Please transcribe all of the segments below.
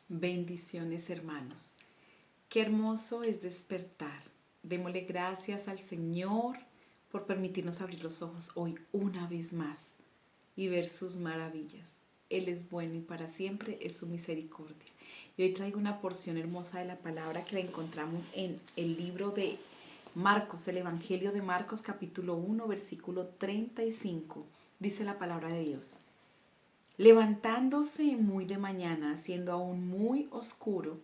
Bendiciones, hermanos. Qué hermoso es despertar. Démosle gracias al Señor por permitirnos abrir los ojos hoy una vez más y ver sus maravillas. Él es bueno y para siempre es su misericordia. Y hoy traigo una porción hermosa de la palabra que la encontramos en el libro de Marcos, el Evangelio de Marcos, capítulo 1, versículo 35. Dice la palabra de Dios. Levantándose muy de mañana, siendo aún muy oscuro,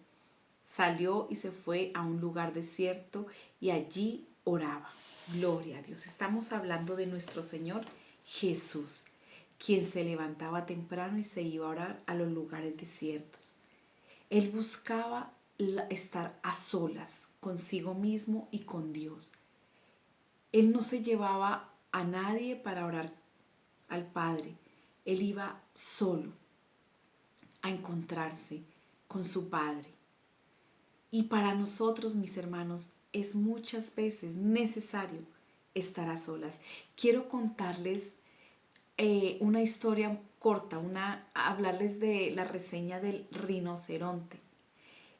salió y se fue a un lugar desierto y allí oraba. Gloria a Dios. Estamos hablando de nuestro Señor Jesús, quien se levantaba temprano y se iba a orar a los lugares desiertos. Él buscaba estar a solas consigo mismo y con Dios. Él no se llevaba a nadie para orar al Padre. Él iba solo a encontrarse con su Padre. Y para nosotros, mis hermanos, es muchas veces necesario estar a solas. Quiero contarles una historia corta, hablarles de la reseña del rinoceronte.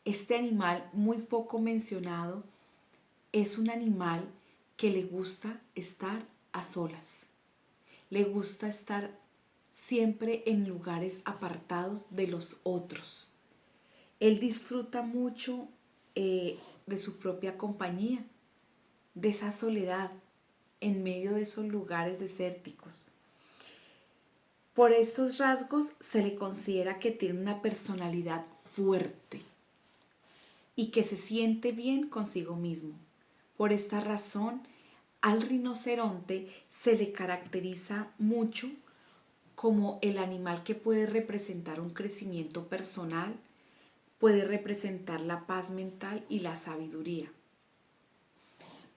Este animal muy poco mencionado es un animal que le gusta estar a solas. Le gusta estar siempre en lugares apartados de los otros. Él disfruta mucho de su propia compañía, de esa soledad en medio de esos lugares desérticos. Por estos rasgos se le considera que tiene una personalidad fuerte y que se siente bien consigo mismo. Por esta razón, al rinoceronte se le caracteriza mucho como el animal que puede representar un crecimiento personal, puede representar la paz mental y la sabiduría.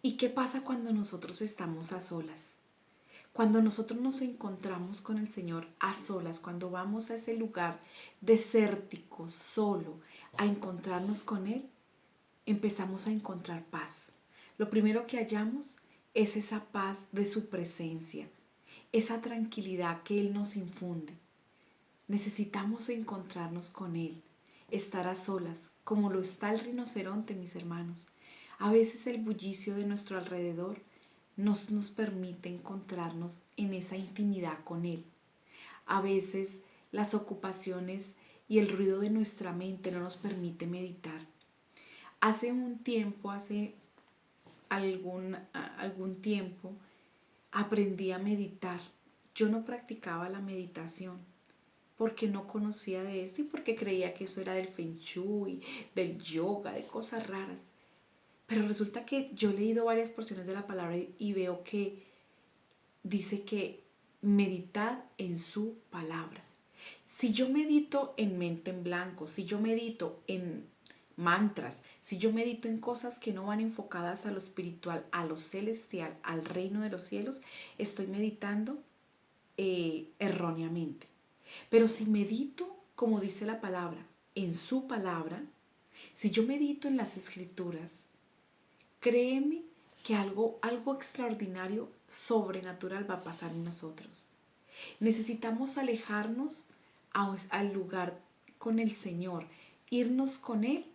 ¿Y qué pasa cuando nosotros estamos a solas? Cuando nosotros nos encontramos con el Señor a solas, cuando vamos a ese lugar desértico, solo, a encontrarnos con Él, empezamos a encontrar paz. Lo primero que hallamos es esa paz de su presencia, esa tranquilidad que Él nos infunde. Necesitamos encontrarnos con Él, estar a solas, como lo está el rinoceronte, mis hermanos. A veces el bullicio de nuestro alrededor nos permite encontrarnos en esa intimidad con Él. A veces las ocupaciones y el ruido de nuestra mente no nos permite meditar. Hace algún tiempo, aprendí a meditar. Yo no practicaba la meditación porque no conocía de esto y porque creía que eso era del Feng Shui, del yoga, de cosas raras. Pero resulta que yo he leído varias porciones de la palabra y veo que dice que meditad en su palabra. Si yo medito en mente en blanco, si yo medito en mantras, si yo medito en cosas que no van enfocadas a lo espiritual, a lo celestial, al reino de los cielos, estoy meditando erróneamente. Pero si medito, como dice la palabra, en su palabra, si yo medito en las escrituras, créeme que algo extraordinario, sobrenatural va a pasar en nosotros. Necesitamos alejarnos al lugar con el Señor, irnos con Él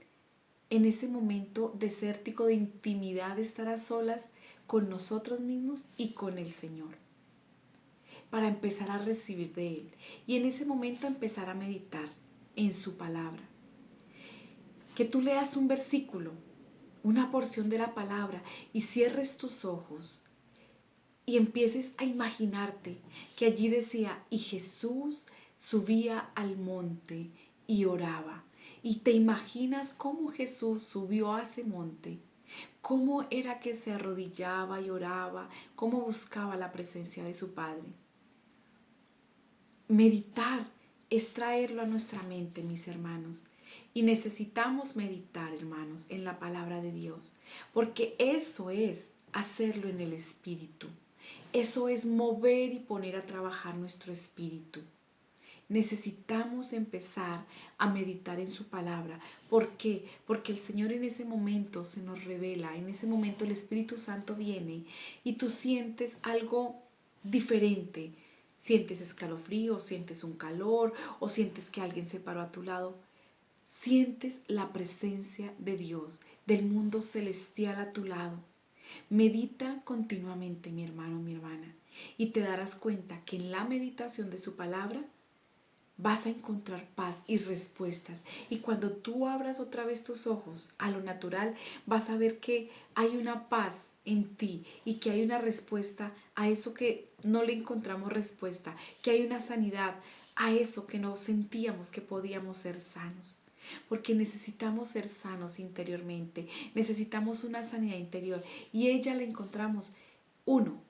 en ese momento desértico de intimidad, de estar a solas con nosotros mismos y con el Señor, para empezar a recibir de Él. Y en ese momento empezar a meditar en su palabra. Que tú leas un versículo, una porción de la palabra y cierres tus ojos y empieces a imaginarte que allí decía, y Jesús subía al monte y oraba. Y te imaginas cómo Jesús subió a ese monte, cómo era que se arrodillaba y oraba, cómo buscaba la presencia de su Padre. Meditar es traerlo a nuestra mente, mis hermanos. Y necesitamos meditar, hermanos, en la palabra de Dios, porque eso es hacerlo en el Espíritu. Eso es mover y poner a trabajar nuestro espíritu. Necesitamos empezar a meditar en su palabra. ¿Por qué? Porque el Señor en ese momento se nos revela, en ese momento el Espíritu Santo viene y tú sientes algo diferente. Sientes escalofrío, sientes un calor o sientes que alguien se paró a tu lado. Sientes la presencia de Dios, del mundo celestial a tu lado. Medita continuamente, mi hermano, mi hermana, y te darás cuenta que en la meditación de su palabra vas a encontrar paz y respuestas. Y cuando tú abras otra vez tus ojos a lo natural, vas a ver que hay una paz en ti y que hay una respuesta a eso que no le encontramos respuesta, que hay una sanidad a eso que no sentíamos que podíamos ser sanos. Porque necesitamos ser sanos interiormente, necesitamos una sanidad interior y ella la encontramos, uno,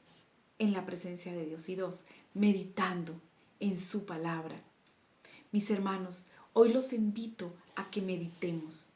en la presencia de Dios y dos, meditando en su palabra. Mis hermanos, hoy los invito a que meditemos,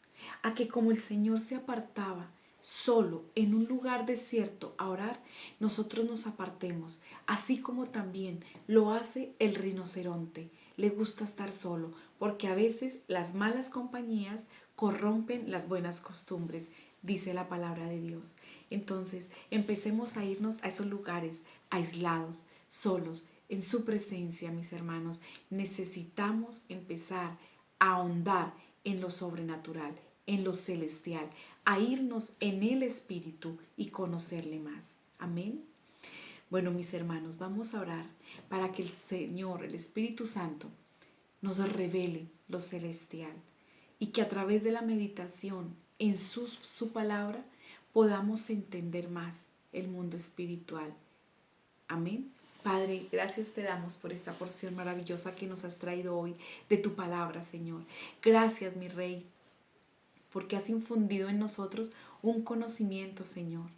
a que como el Señor se apartaba solo en un lugar desierto a orar, nosotros nos apartemos, así como también lo hace el rinoceronte. Le gusta estar solo, porque a veces las malas compañías corrompen las buenas costumbres, dice la palabra de Dios. Entonces, empecemos a irnos a esos lugares aislados, solos, en su presencia, mis hermanos. Necesitamos empezar a ahondar en lo sobrenatural, en lo celestial, a irnos en el Espíritu y conocerle más. Amén. Bueno, mis hermanos, vamos a orar para que el Señor, el Espíritu Santo, nos revele lo celestial y que a través de la meditación en su palabra podamos entender más el mundo espiritual. Amén. Padre, gracias te damos por esta porción maravillosa que nos has traído hoy de tu palabra, Señor. Gracias, mi Rey, porque has infundido en nosotros un conocimiento, Señor.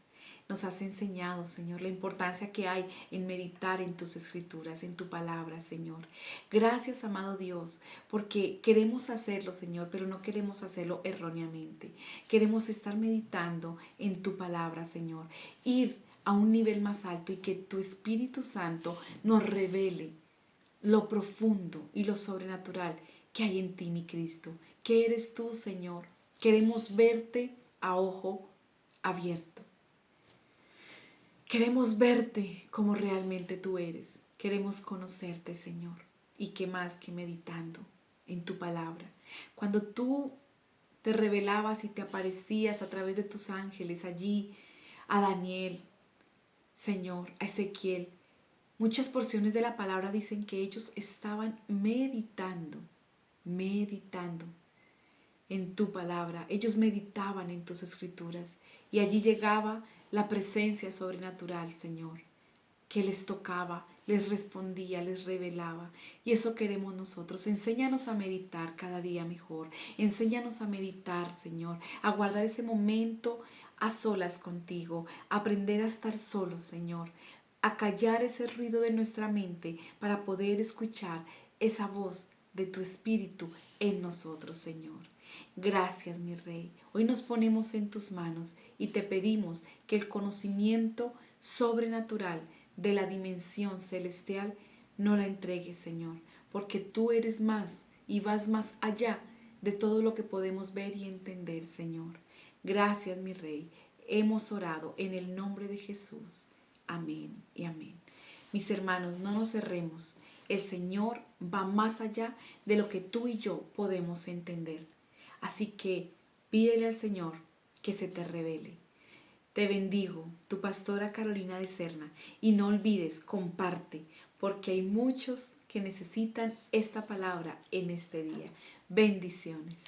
Nos has enseñado, Señor, la importancia que hay en meditar en tus escrituras, en tu palabra, Señor. Gracias, amado Dios, porque queremos hacerlo, Señor, pero no queremos hacerlo erróneamente. Queremos estar meditando en tu palabra, Señor. Ir a un nivel más alto y que tu Espíritu Santo nos revele lo profundo y lo sobrenatural que hay en ti, mi Cristo. Que eres tú, Señor. Queremos verte a ojo abierto. Queremos verte como realmente tú eres. Queremos conocerte, Señor. Y qué más que meditando en tu palabra. Cuando tú te revelabas y te aparecías a través de tus ángeles allí, a Daniel, Señor, a Ezequiel, muchas porciones de la palabra dicen que ellos estaban meditando en tu palabra. Ellos meditaban en tus escrituras y allí llegaba la presencia sobrenatural, Señor, que les tocaba, les respondía, les revelaba. Y eso queremos nosotros. Enséñanos a meditar cada día mejor. Enséñanos a meditar, Señor, a guardar ese momento a solas contigo, a aprender a estar solos, Señor, a callar ese ruido de nuestra mente para poder escuchar esa voz de tu Espíritu en nosotros, Señor. Gracias, mi Rey. Hoy nos ponemos en tus manos y te pedimos que el conocimiento sobrenatural de la dimensión celestial no la entregues, Señor, porque tú eres más y vas más allá de todo lo que podemos ver y entender, Señor. Gracias, mi Rey. Hemos orado en el nombre de Jesús. Amén y amén. Mis hermanos, no nos cerremos. El Señor va más allá de lo que tú y yo podemos entender. Así que pídele al Señor que se te revele. Te bendigo, tu pastora Carolina de Serna, y no olvides, comparte, porque hay muchos que necesitan esta palabra en este día. Bendiciones.